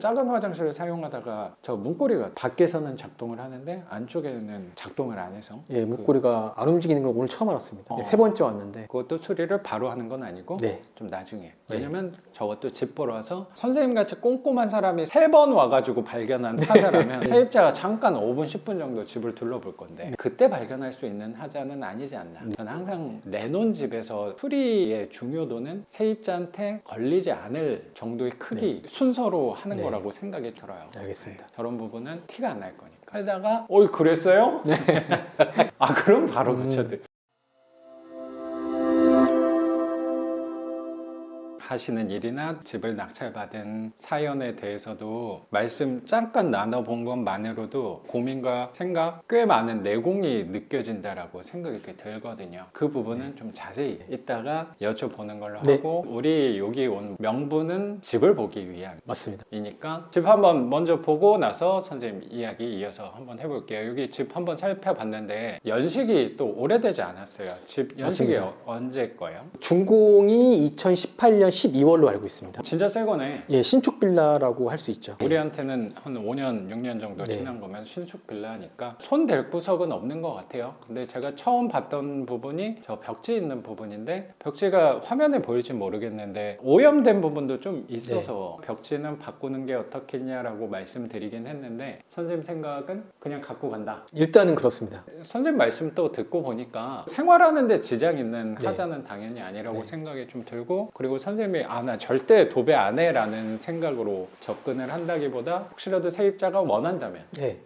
작은 화장실을 사용하다가 저 문고리가 밖에서는 작동을 하는데 안쪽에는 작동을 안 해서 예, 문고리가 안 움직이는 걸 오늘 처음 알았습니다. 예, 세 번째 왔는데. 그것도 수리를 바로 하는 건 아니고 네. 좀 나중에. 왜냐면 저것도 집 보러 와서 선생님같이 꼼꼼한 사람이 3번 와가지고 발견한 하자라면 세입자가 잠깐 5분 10분 정도 집을 둘러볼 건데 그때 발견할 수 있는 하자는 아니지 않나. 저는 항상 내놓은 집에서 수리의 중요도는 세입자한테 걸리지 않을 정도의 크기 순서로 하는 거라고 생각이 들어요. 알겠습니다. 저런 부분은 티가 안 날 거니까. 하다가 어이 그랬어요? 아 그럼 바로 고쳐드려. 하시는 일이나 집을 낙찰받은 사연에 대해서도 말씀 잠깐 나눠본 것만으로도 고민과 생각 꽤 많은 내공이 느껴진다라고 생각이 들거든요. 그 부분은 좀 자세히 이따가 여쭤보는 걸로 하고 우리 여기 온 명분은 집을 보기 위한 맞습니다. 이니까 집 한번 먼저 보고 나서 선생님 이야기 이어서 한번 해볼게요. 여기 집 한번 살펴봤는데 연식이 또 오래되지 않았어요. 집 연식이 맞습니다. 언제 거예요? 준공이 2018년 12월로 알고 있습니다. 진짜 새 거네. 예, 신축 빌라라고 할 수 있죠. 우리한테는 한 5년, 6년 정도 지난 거면 신축 빌라니까 손 댈 구석은 없는 것 같아요. 근데 제가 처음 봤던 부분이 저 벽지 있는 부분인데 벽지가 화면에 보일지 모르겠는데 오염된 부분도 좀 있어서 벽지는 바꾸는 게 어떻겠냐라고 말씀드리긴 했는데 선생님 생각은 그냥 갖고 간다. 일단은 그렇습니다. 선생님 말씀 또 듣고 보니까 생활하는데 지장 있는 하자는 당연히 아니라고 생각이 좀 들고 그리고 선생님이 나 절대 도배 안 해라는 생각으로 접근을 한다기보다 혹시라도 세입자가 원한다면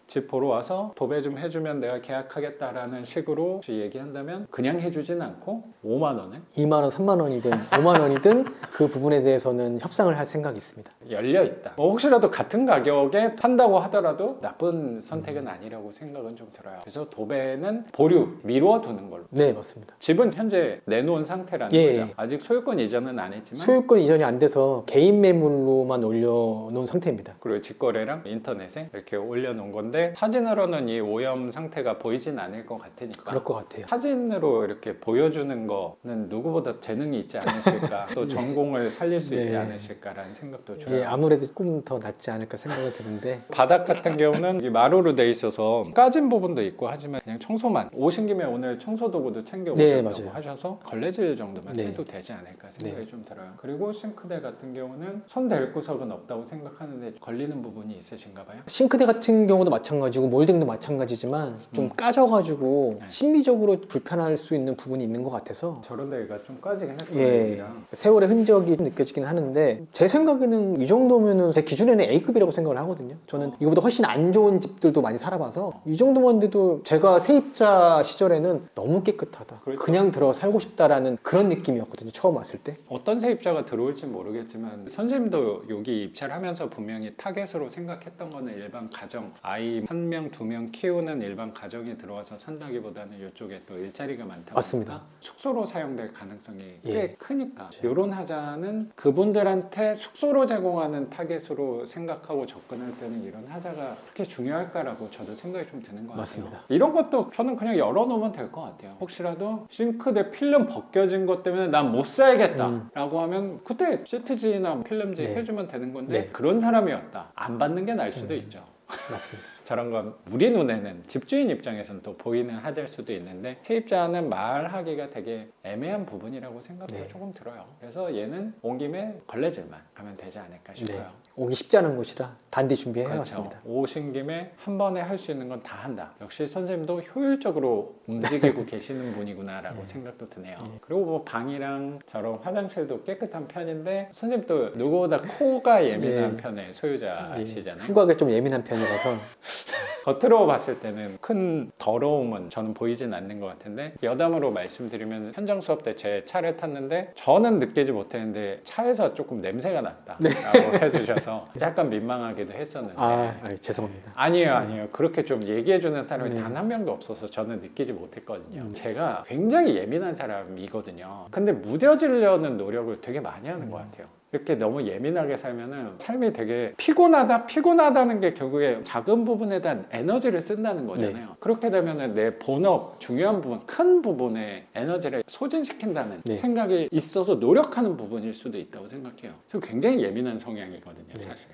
집 보러 와서 도배 좀 해주면 내가 계약하겠다라는 식으로 혹시 얘기한다면 그냥 해주진 않고 5만 원에 2만 원, 3만 원이든 5만 원이든 그 부분에 대해서는 협상을 할 생각이 있습니다. 열려있다. 혹시라도 같은 가격에 판다고 하더라도 나쁜 선택은 아니라고 생각은 좀 들어요. 그래서 도배는 보류, 미뤄두는 걸로. 네, 맞습니다. 집은 현재 내놓은 상태라는 거죠. 아직 소유권 이전은 안 했지만 소유권 이전이 안 돼서 개인 매물로만 올려놓은 상태입니다. 그리고 직거래랑 인터넷에 이렇게 올려놓은 건데 사진으로는 이 오염 상태가 보이진 않을 것 같으니까 그럴 것 같아요. 사진으로 이렇게 보여주는 거는 누구보다 재능이 있지 않으실까 또 전공을 살릴 수 있지 않으실까라는 생각도 들어요. 예, 아무래도 조금 더 낫지 않을까 생각이 드는데 바닥 같은 경우는 이 마루로 돼 있어서 까진 부분도 있고 하지만 그냥 청소만 오신 김에 오늘 청소 도구도 챙겨 오셨다고 하셔서 걸레질 정도만 해도 되지 않을까 생각이 좀 들어요. 그리고 싱크대 같은 경우는 손 댈 구석은 없다고 생각하는데 걸리는 부분이 있으신가 봐요? 싱크대 같은 경우도 마찬가지고 몰딩도 마찬가지지만 좀 까져가지고 심미적으로 불편할 수 있는 부분이 있는 것 같아서 저런 데가 좀 까지긴 했거든요. 세월의 흔적이 느껴지긴 하는데 제 생각에는 이 정도면은 제 기준에는 A급이라고 생각을 하거든요. 저는 이거보다 훨씬 안 좋은 집들도 많이 살아봐서 이 정도만 돼도 제가 세입자 시절에는 너무 깨끗하다. 그냥 들어 살고 싶다라는 그런 느낌이었거든요. 처음 왔을 때. 어떤 세입자가 들어올지 모르겠지만 선생님도 여기 입찰을 하면서 분명히 타겟으로 생각했던 거는 일반 가정 아이 1명, 2명 키우는 일반 가정이 들어와서 산다기보다는 이쪽에 또 일자리가 많다 보니까 숙소로 사용될 가능성이 꽤 크니까 이런 하자는 그분들한테 숙소로 제공하는 타겟으로 생각하고 접근할 때는 이런 하자가 그렇게 중요할까라고 저도 생각이 좀 드는 것 같아요. 이런 것도 저는 그냥 열어놓으면 될 것 같아요. 혹시라도 싱크대 필름 벗겨진 것 때문에 난 못 살겠다 라고 하면 그때 시트지나 필름지 해주면 되는 건데 그런 사람이었다. 안 받는 게 나을 수도 있죠. 맞습니다. 저런 건 우리 눈에는 집주인 입장에서는 또 보이는 하자일 수도 있는데 세입자는 말하기가 되게 애매한 부분이라고 생각도 조금 들어요. 그래서 얘는 온 김에 걸레질만 하면 되지 않을까 싶어요. 오기 쉽지 않은 곳이라 단디 준비해왔습니다. 오신 김에 한 번에 할 수 있는 건 다 한다. 역시 선생님도 효율적으로 움직이고 계시는 분이구나 라고 생각도 드네요. 그리고 뭐 방이랑 저런 화장실도 깨끗한 편인데 선생님도 누구보다 코가 예민한 편의 소유자시잖아요. 후각에 좀 예민한 편이라서 겉으로 봤을 때는 큰 더러움은 저는 보이진 않는 것 같은데 여담으로 말씀드리면 현장 수업 때 제 차를 탔는데 저는 느끼지 못했는데 차에서 조금 냄새가 났다라고 해주셔서 약간 민망하기도 했었는데 죄송합니다. 아니에요. 그렇게 좀 얘기해주는 사람이 단 한 명도 없어서 저는 느끼지 못했거든요. 제가 굉장히 예민한 사람이거든요. 근데 무뎌지려는 노력을 되게 많이 하는 것 같아요. 이렇게 너무 예민하게 살면은 삶이 되게 피곤하다는 게 결국에 작은 부분에 대한 에너지를 쓴다는 거잖아요. 그렇게 되면은 내 본업 중요한 부분, 큰 부분에 에너지를 소진시킨다는 네. 생각이 있어서 노력하는 부분일 수도 있다고 생각해요. 저 굉장히 예민한 성향이거든요, 네. 사실.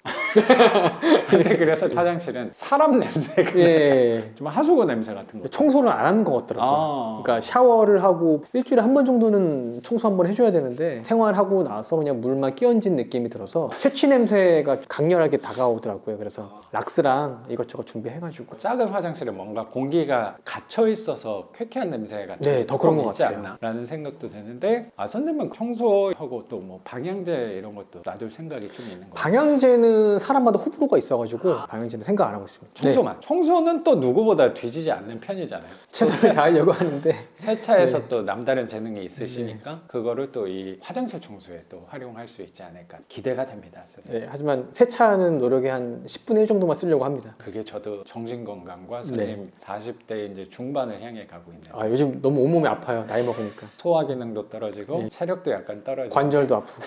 근데 그래서 화장실은 사람 냄새가 예. 좀 하수구 냄새 같은 거. 청소를 안 하는 것 같더라고요. 아. 그러니까 샤워를 하고 일주일에 한 번 정도는 청소 한 번 해줘야 되는데 생활하고 나서 그냥 물만 끼얹은 느낌이 들어서 채취 냄새가 강렬하게 다가오더라고요. 그래서 락스랑 이것저것 준비해가지고 작은 화장실에 뭔가 공기가 갇혀 있어서 쾌쾌한 냄새 같은 네, 게 더 그런 조금 것 있지 같아요. 않나라는 생각도 드는데 선생님은 청소하고 또 뭐 방향제 이런 것도 놔둘 생각이 좀 있는 거예요. 방향제는 사람마다 호불호가 있어가지고 방향제는 생각 안 하고 있습니다. 청소만. 청소는 또 누구보다 뒤지지 않는 편이잖아요. 최선을 다하려고 하는데 세차에서 네. 또 남다른 재능이 있으시니까 그거를 또 이 화장실 청소에 또 활용할 수 있지 않을까 기대가 됩니다. 선생님. 네, 하지만 세차는 노력의 한 10분의 1 정도만 쓰려고 합니다. 그게 저도 정신건강과 선생님 40대 이제 중반을 향해 가고 있는 아, 요즘 너무 온몸이 아파요. 나이 먹으니까. 소화 기능도 떨어지고 네. 체력도 약간 떨어지고 관절도 아프고.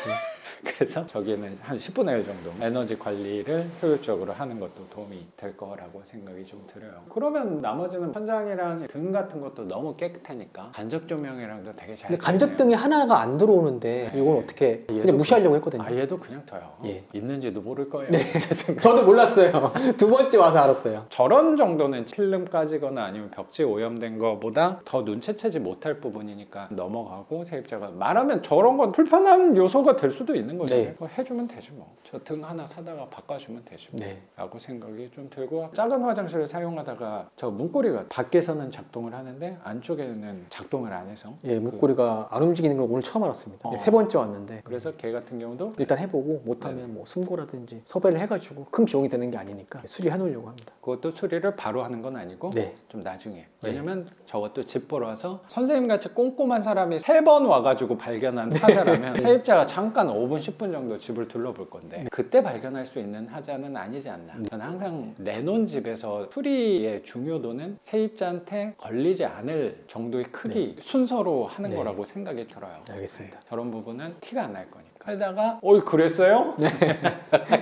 그래서 저기는 한 10분의 1 정도 에너지 관리를 효율적으로 하는 것도 도움이 될 거라고 생각이 좀 들어요. 그러면 나머지는 천장이랑 등 같은 것도 너무 깨끗하니까 간접 조명이랑도 되게 잘 근데 간접등이 하나가 안 들어오는데 네. 이건 어떻게 얘도 그냥 무시하려고 했거든요. 얘도 그냥 둬요. 예. 있는지도 모를 거예요. 네. 제 생각에. 저도 몰랐어요. 두 번째 와서 알았어요. 저런 정도는 필름 까지거나 아니면 벽지 오염된 거보다 더 눈치채지 못할 부분이니까 넘어가고 세입자가 말하면 저런 건 불편한 요소가 될 수도 있는 거죠. 네. 뭐 해주면 되지 뭐. 저 등 하나 사다가 바꿔주면 되지 뭐. 네. 라고 생각이 좀 들고 작은 화장실을 사용하다가 저 문고리가 밖에서는 작동을 하는데 안쪽에는 작동을 안 해서 예, 목걸이가 안 움직이는 걸 오늘 처음 알았습니다. 어. 세 번째 왔는데 그래서 걔 같은 경우도 일단 해보고 못하면 뭐 승고라든지 섭외를 해가지고 큰 비용이 드는 게 아니니까 수리해 놓으려고 합니다. 그것도 수리를 바로 하는 건 아니고 네. 좀 나중에. 왜냐면 저것도 집 보러 와서 선생님같이 꼼꼼한 사람이 3번 와가지고 발견한 하자라면 세입자가 잠깐 5분 10분 정도 집을 둘러볼 건데 그때 발견할 수 있는 하자는 아니지 않나. 저는 항상 내놓은 집에서 수리의 중요도는 세입자한테 걸리지 않을 정도의 크기 순서로 하는 네. 거라고 생각이 들어요. 알겠습니다. 저런 부분은 티가 안 날 거니까. 하다가 어이 그랬어요?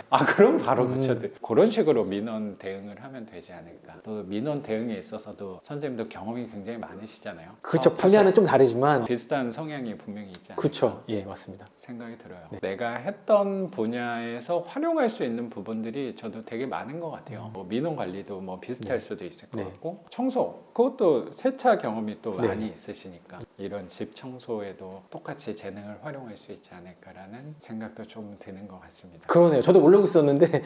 아 그럼 바로 고쳐드 그런 식으로 민원 대응을 하면 되지 않을까. 또 민원 대응에 있어서도 선생님도 경험이 굉장히 많으시잖아요. 그렇죠. 분야는 좀 다르지만 비슷한 성향이 분명히 있지 않을까 그렇죠. 예, 맞습니다. 생각이 들어요. 네. 내가 했던 분야에서 활용할 수 있는 부분들이 저도 되게 많은 것 같아요. 뭐 민원 관리도 뭐 비슷할 네. 수도 있을 것 네. 같고 청소 그것도 세차 경험이 또 네. 많이 있으시니까 이런 집 청소에도 똑같이 재능을 활용할 수 있지 않을까라는 생각도 좀 드는 것 같습니다. 그러네요. 저도 모르고 있었는데